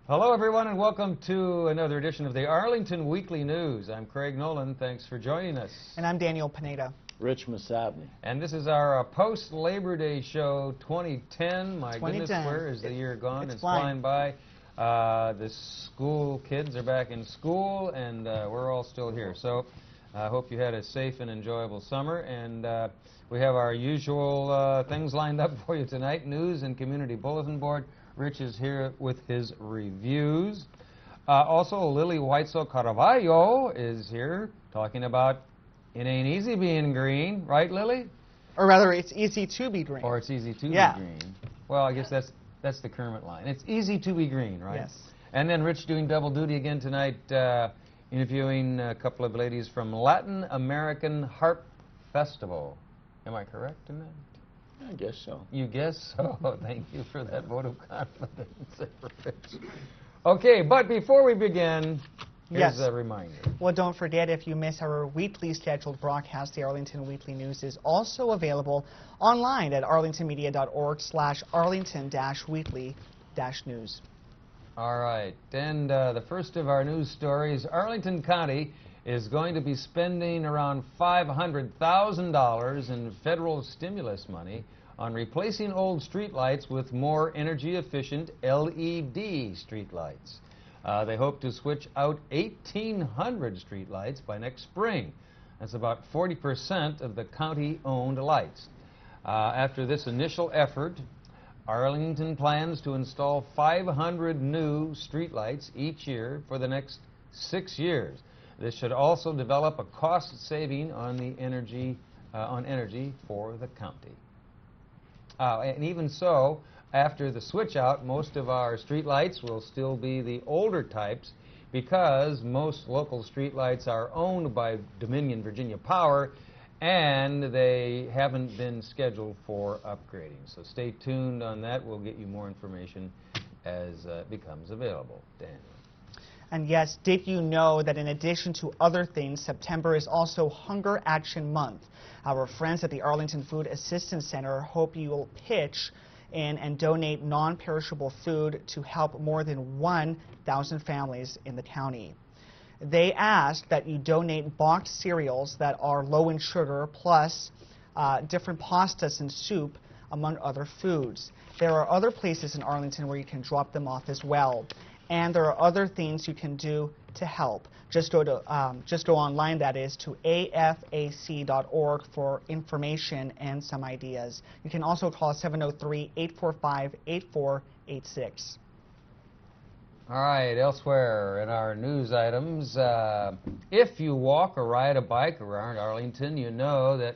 Hello, everyone, and welcome to another edition of the Arlington Weekly News. I'm Craig Nolan. Thanks for joining us. And I'm Daniel Pineda. Rich Masabny. And this is our post-Labor Day show 2010. My goodness, where is the year gone? It's flying by. The school kids are back in school, and we're all still here. So I hope you had a safe and enjoyable summer. And we have our usual things lined up for you tonight. News and Community Bulletin Board. Rich is here with his reviews. Also, Lily Whitesell Carvalho is here talking about it ain't easy being green, right, Lily? Or rather, it's easy to be green. Or it's easy to be green. Well, I guess that's the Kermit line. It's easy to be green, right? Yes. And then Rich doing double duty again tonight, interviewing a couple of ladies from Latin American Harp Festival. Am I correct in that? I guess so. You guess so? Thank you for that vote of confidence. Okay, but before we begin, here's a reminder. Well, don't forget, if you miss our weekly scheduled broadcast, the Arlington Weekly News is also available online at arlingtonmedia.org/arlington-weekly-news. All right, and the first of our news stories, Arlington County is going to be spending around $500,000 in federal stimulus money on replacing old streetlights with more energy-efficient LED streetlights. They hope to switch out 1,800 streetlights by next spring. That's about 40% of the county-owned lights. After this initial effort, Arlington plans to install 500 new streetlights each year for the next 6 years. This should also develop a cost saving on the energy for the county. And even so, after the switch out, most of our streetlights will still be the older types because most local streetlights are owned by Dominion Virginia Power and they haven't been scheduled for upgrading. So stay tuned on that. We'll get you more information as it becomes available. Daniel. And yes, did you know that in addition to other things, September is also Hunger Action Month? Our friends at the Arlington Food Assistance Center hope you will pitch in and donate non-perishable food to help more than 1,000 families in the county. They ask that you donate boxed cereals that are low in sugar, plus different pastas and soup, among other foods. There are other places in Arlington where you can drop them off as well. And there are other things you can do to help. Just go online, that is, to afac.org for information and some ideas. You can also call 703-845-8486. All right, elsewhere in our news items, if you walk or ride a bike around Arlington, you know that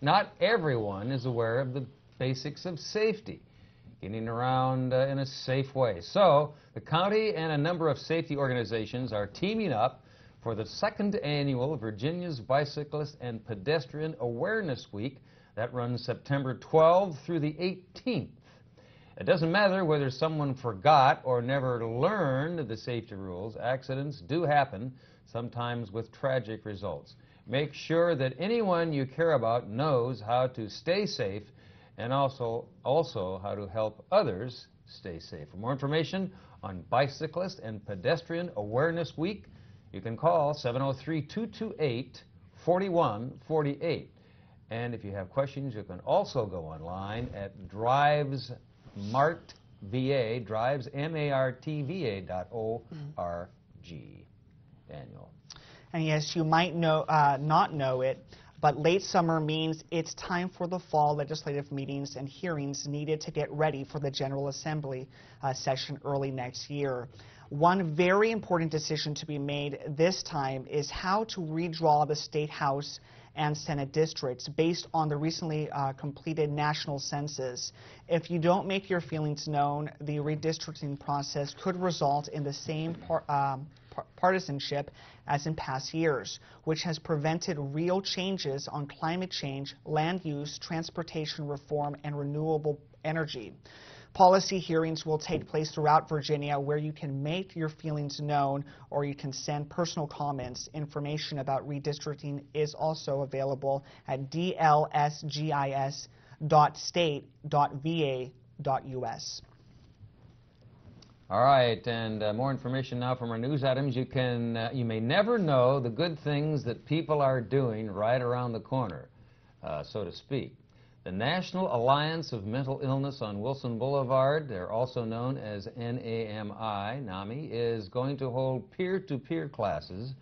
not everyone is aware of the basics of safety. Getting around in a safe way. So, the county and a number of safety organizations are teaming up for the second annual Virginia's Bicyclist and Pedestrian Awareness Week that runs September 12th through the 18th. It doesn't matter whether someone forgot or never learned the safety rules. Accidents do happen, sometimes with tragic results. Make sure that anyone you care about knows how to stay safe and also how to help others stay safe. For more information on Bicyclist and Pedestrian Awareness Week, you can call 703-228-4148. And if you have questions, you can also go online at drivesmartva.org. Daniel. And yes, you might not know it, but late summer means it's time for the fall legislative meetings and hearings needed to get ready for the General Assembly session early next year. One very important decision to be made this time is how to redraw the State House and Senate districts based on the recently completed national census. If you don't make your feelings known, the redistricting process could result in the same partisanship as in past years, which has prevented real changes on climate change, land use, transportation reform, and renewable energy. Policy hearings will take place throughout Virginia where you can make your feelings known or you can send personal comments. Information about redistricting is also available at dlsgis.state.va.us. All right, and more information now from our news items. You may never know the good things that people are doing right around the corner, so to speak. The National Alliance of Mental Illness on Wilson Boulevard, they're also known as NAMI, is going to hold peer-to-peer classes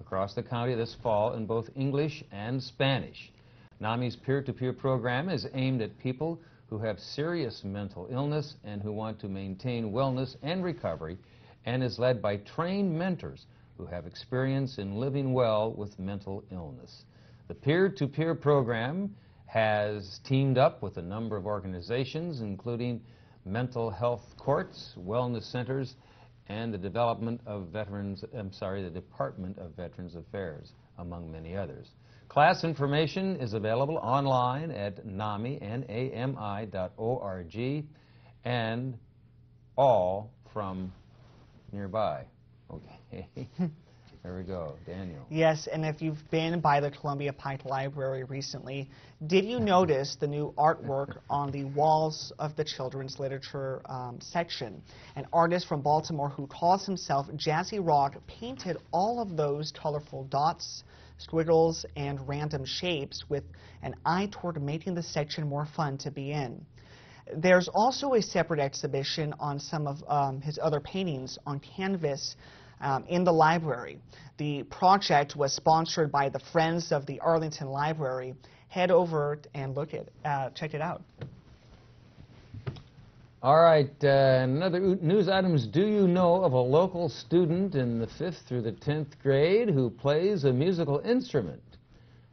across the county this fall in both English and Spanish. NAMI's peer-to-peer program is aimed at people who have serious mental illness and who want to maintain wellness and recovery, and is led by trained mentors who have experience in living well with mental illness. The peer-to-peer program has teamed up with a number of organizations, including mental health courts, wellness centers, and the Department of Veterans Affairs, among many others. Class information is available online at NAMI.org, and all from nearby. Okay. There we go. Daniel. Yes, and if you've been by the Columbia Pike Library recently, did you notice the new artwork on the walls of the children's literature section? An artist from Baltimore who calls himself Jazzy Rock painted all of those colorful dots, squiggles, and random shapes with an eye toward making the section more fun to be in. There's also a separate exhibition on some of his other paintings on canvas in the library. The project was sponsored by the Friends of the Arlington Library. Head over and check it out. All right, another news items. Do you know of a local student in the 5th through the 10th grade who plays a musical instrument?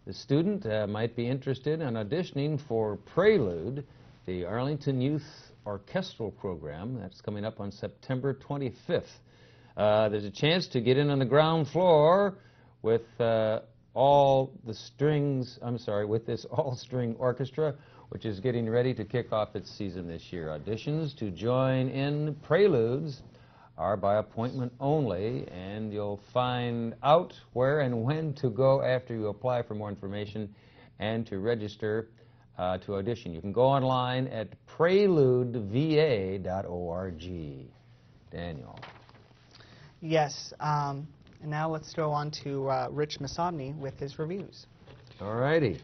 The student might be interested in auditioning for Prelude, the Arlington Youth Orchestral Program. That's coming up on September 25th. There's a chance to get in on the ground floor with with this all-string orchestra, which is getting ready to kick off its season this year. Auditions to join in Preludes are by appointment only, and you'll find out where and when to go after you apply for more information and to register to audition. You can go online at preludeva.org. Daniel. Yes, and now let's go on to Rich Masabny with his reviews. All righty.